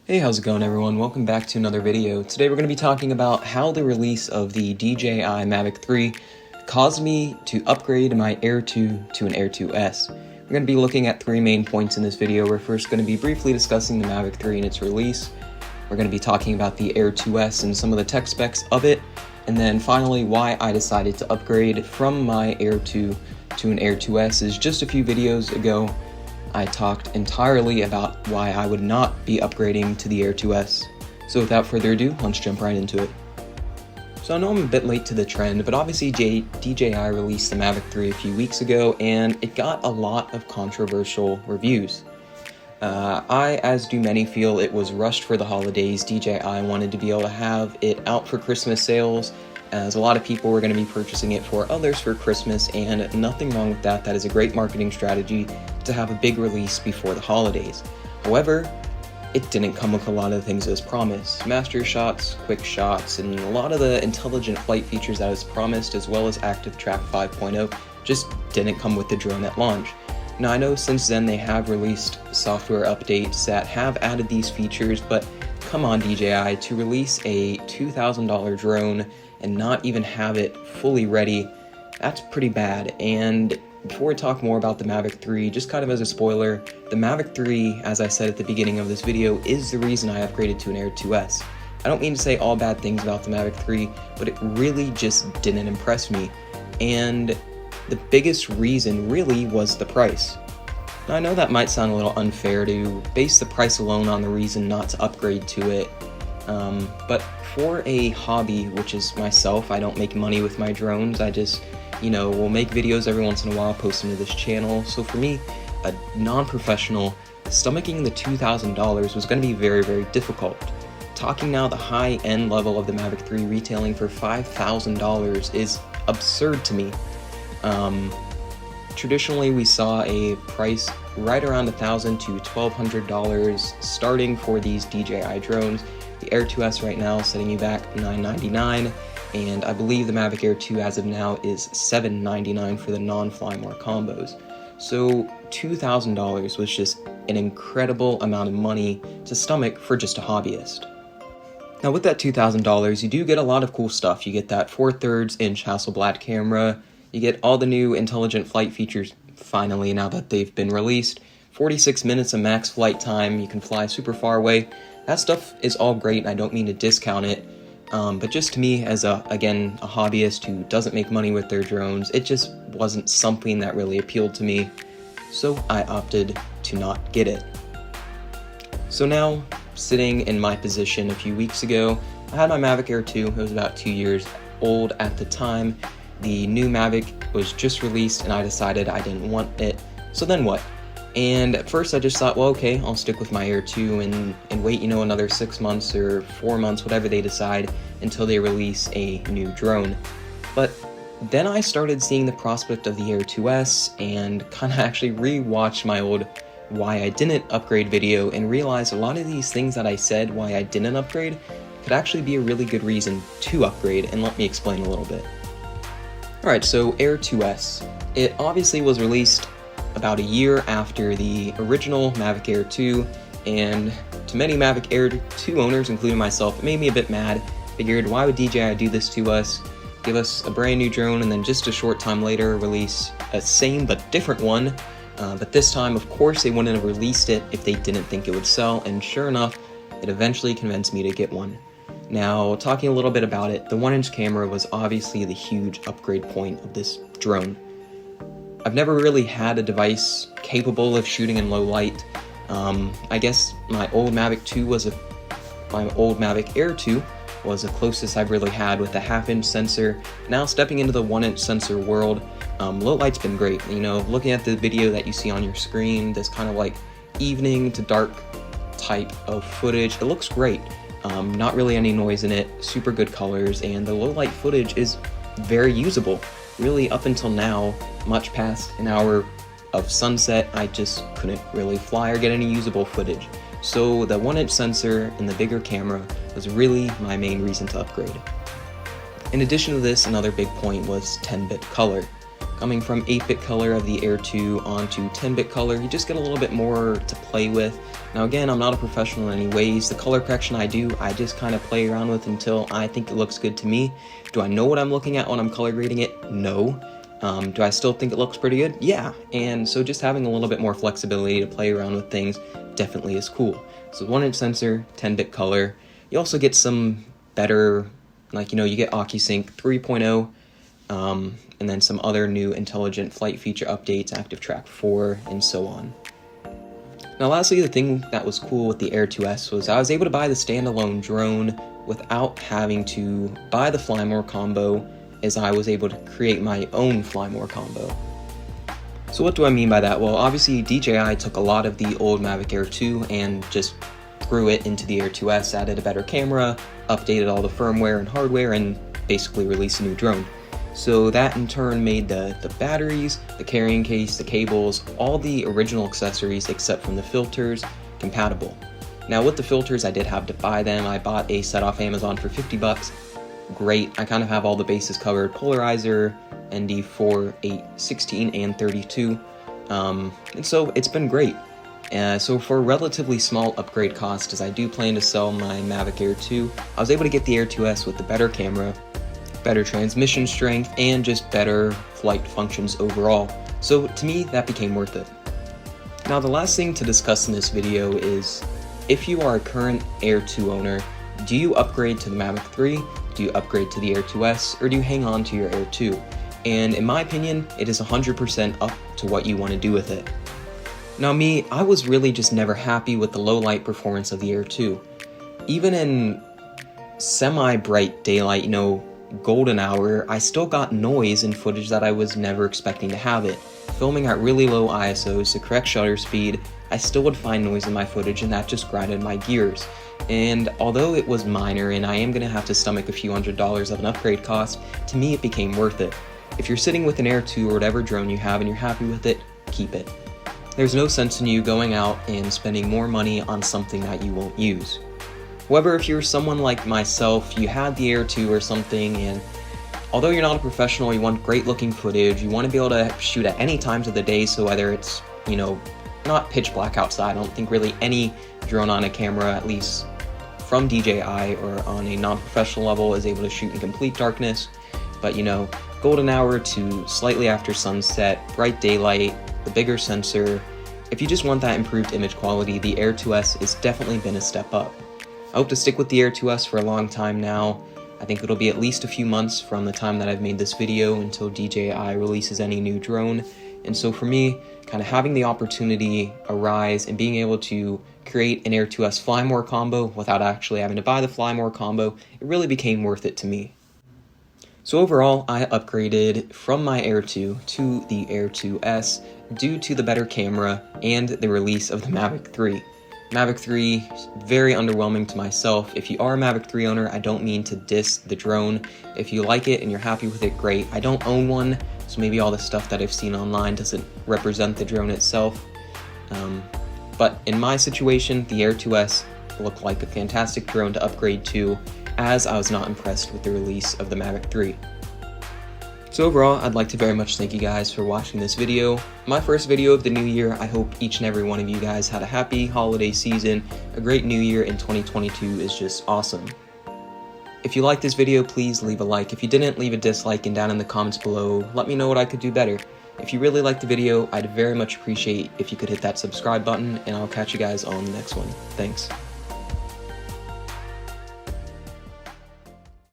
Hey, how's it going everyone? Welcome back to another video. Today we're going to be talking about how the release of the DJI Mavic 3 caused me to upgrade my Air 2 to an Air 2S. We're going to be looking at three main points in this video. We're first going to be briefly discussing the Mavic 3 and its release. We're going to be talking about the Air 2S and some of the tech specs of it. And then finally, why I decided to upgrade from my Air 2 to an Air 2S is just a few videos ago. I talked entirely about why I would not be upgrading to the Air 2S. So without further ado, let's jump right into it. So I know I'm a bit late to the trend, but obviously DJI released the Mavic 3 a few weeks ago, and it got a lot of controversial reviews. I, as do many, feel it was rushed for the holidays. DJI wanted to be able to have it out for Christmas sales, as a lot of people were going to be purchasing it for others for Christmas, and nothing wrong with that. That is a great marketing strategy to have a big release before the holidays. However, it didn't come with a lot of things as promised. Master shots, quick shots, and a lot of the intelligent flight features that was promised, as well as Active Track 5.0, just didn't come with the drone at launch. Now I know since then they have released software updates that have added these features, but come on DJI, to release a $2,000 drone and not even have it fully ready, that's pretty bad. And before we talk more about the Mavic 3, just kind of as a spoiler, the Mavic 3, as I said at the beginning of this video, is the reason I upgraded to an Air 2S. I don't mean to say all bad things about the Mavic 3, but it really just didn't impress me. And the biggest reason really was the price. Now I know that might sound a little unfair to base the price alone on the reason not to upgrade to it, but for a hobby, which is myself, I don't make money with my drones. I just, will make videos every once in a while, post them to this channel. So for me, a non-professional, stomaching the $2,000 was going to be very, very difficult. Talking now the high-end level of the Mavic 3 retailing for $5,000 is absurd to me. Traditionally, we saw a price right around $1,000 to $1,200 starting for these DJI drones. The Air 2S right now is setting you back $999, and I believe the Mavic Air 2 as of now is $799 for the non-fly-more combos. So $2,000 was just an incredible amount of money to stomach for just a hobbyist. Now with that $2,000, you do get a lot of cool stuff. You get that 4/3 inch Hasselblad camera. You get all the new intelligent flight features, finally, now that they've been released. 46 minutes of max flight time, you can fly super far away. That stuff is all great, and I don't mean to discount it, but just to me, as a hobbyist who doesn't make money with their drones, it just wasn't something that really appealed to me, so I opted to not get it. So now, sitting in my position a few weeks ago, I had my Mavic Air 2, it was about 2 years old at the time. The new Mavic was just released and I decided I didn't want it, so then what? And at first I just thought, well, okay, I'll stick with my Air 2 and wait, another 6 months or 4 months, whatever they decide, until they release a new drone. But then I started seeing the prospect of the Air 2S and kind of actually re-watched my old why I didn't upgrade video and realized a lot of these things that I said why I didn't upgrade could actually be a really good reason to upgrade, and let me explain a little bit. Alright, so Air 2S. It obviously was released about a year after the original Mavic Air 2, and to many Mavic Air 2 owners, including myself, it made me a bit mad. Figured, why would DJI do this to us? Give us a brand new drone and then just a short time later release a same but different one. But this time, of course, they wouldn't have released it if they didn't think it would sell, and sure enough, it eventually convinced me to get one. Now, talking a little bit about it, the 1-inch camera was obviously the huge upgrade point of this drone. I've never really had a device capable of shooting in low light. I guess my old Mavic Air 2 was the closest I've really had with a 1/2-inch sensor. Now stepping into the 1-inch sensor world, low light's been great. Looking at the video that you see on your screen, this kind of like evening to dark type of footage, it looks great. Not really any noise in it, super good colors, and the low light footage is very usable. Really, up until now, much past an hour of sunset, I just couldn't really fly or get any usable footage. So the 1-inch sensor and the bigger camera was really my main reason to upgrade. In addition to this, another big point was 10-bit color. Coming from 8-bit color of the Air 2 onto 10-bit color, you just get a little bit more to play with. Now again, I'm not a professional in any ways. The color correction I do, I just kind of play around with until I think it looks good to me. Do I know what I'm looking at when I'm color grading it? No. Do I still think it looks pretty good? Yeah. And so just having a little bit more flexibility to play around with things definitely is cool. So 1-inch sensor, 10-bit color. You also get some better, like, you get OcuSync 3.0, and then some other new intelligent flight feature updates, Active Track 4, and so on. Now lastly, the thing that was cool with the Air 2S was I was able to buy the standalone drone without having to buy the Fly More combo, as I was able to create my own Fly More combo. So what do I mean by that? Well, obviously DJI took a lot of the old Mavic Air 2 and just grew it into the Air 2S, added a better camera, updated all the firmware and hardware, and basically released a new drone. So that in turn made the batteries, the carrying case, the cables, all the original accessories except from the filters compatible. Now with the filters, I did have to buy them. I bought a set off Amazon for 50 bucks. Great, I kind of have all the bases covered: polarizer, ND4, 8, 16, and 32. And so it's been great. So for a relatively small upgrade cost, as I do plan to sell my Mavic Air 2, I was able to get the Air 2S with the better camera, better transmission strength, and just better flight functions overall. So to me, that became worth it. Now the last thing to discuss in this video is, if you are a current Air 2 owner, do you upgrade to the Mavic 3, do you upgrade to the Air 2S, or do you hang on to your Air 2? And in my opinion, it is 100% up to what you want to do with it. Now me, I was really just never happy with the low light performance of the Air 2. Even in semi-bright daylight, golden hour, I still got noise in footage that I was never expecting to have it. Filming at really low ISOs, the correct shutter speed, I still would find noise in my footage, and that just grinded my gears. And although it was minor and I am going to have to stomach a few $100s of an upgrade cost, to me it became worth it. If you're sitting with an Air 2 or whatever drone you have and you're happy with it, keep it. There's no sense in you going out and spending more money on something that you won't use. However, if you're someone like myself, you had the Air 2 or something, and although you're not a professional, you want great looking footage, you want to be able to shoot at any times of the day, so whether it's, not pitch black outside, I don't think really any drone on a camera, at least from DJI or on a non-professional level, is able to shoot in complete darkness. But golden hour to slightly after sunset, bright daylight, the bigger sensor, if you just want that improved image quality, the Air 2S has definitely been a step up. I hope to stick with the Air 2S for a long time now. I think it'll be at least a few months from the time that I've made this video until DJI releases any new drone. And so for me, kind of having the opportunity arise and being able to create an Air 2S Fly More combo without actually having to buy the Fly More combo, it really became worth it to me. So overall, I upgraded from my Air 2 to the Air 2S due to the better camera and the release of the Mavic 3. Mavic 3, very underwhelming to myself. If you are a Mavic 3 owner, I don't mean to diss the drone. If you like it and you're happy with it, great. I don't own one, so maybe all the stuff that I've seen online doesn't represent the drone itself. But in my situation, the Air 2S looked like a fantastic drone to upgrade to, as I was not impressed with the release of the Mavic 3. So overall, I'd like to very much thank you guys for watching this video. My first video of the new year. I hope each and every one of you guys had a happy holiday season. A great new year in 2022 is just awesome. If you liked this video, please leave a like. If you didn't, leave a dislike, and down in the comments below, let me know what I could do better. If you really liked the video, I'd very much appreciate if you could hit that subscribe button, and I'll catch you guys on the next one. Thanks.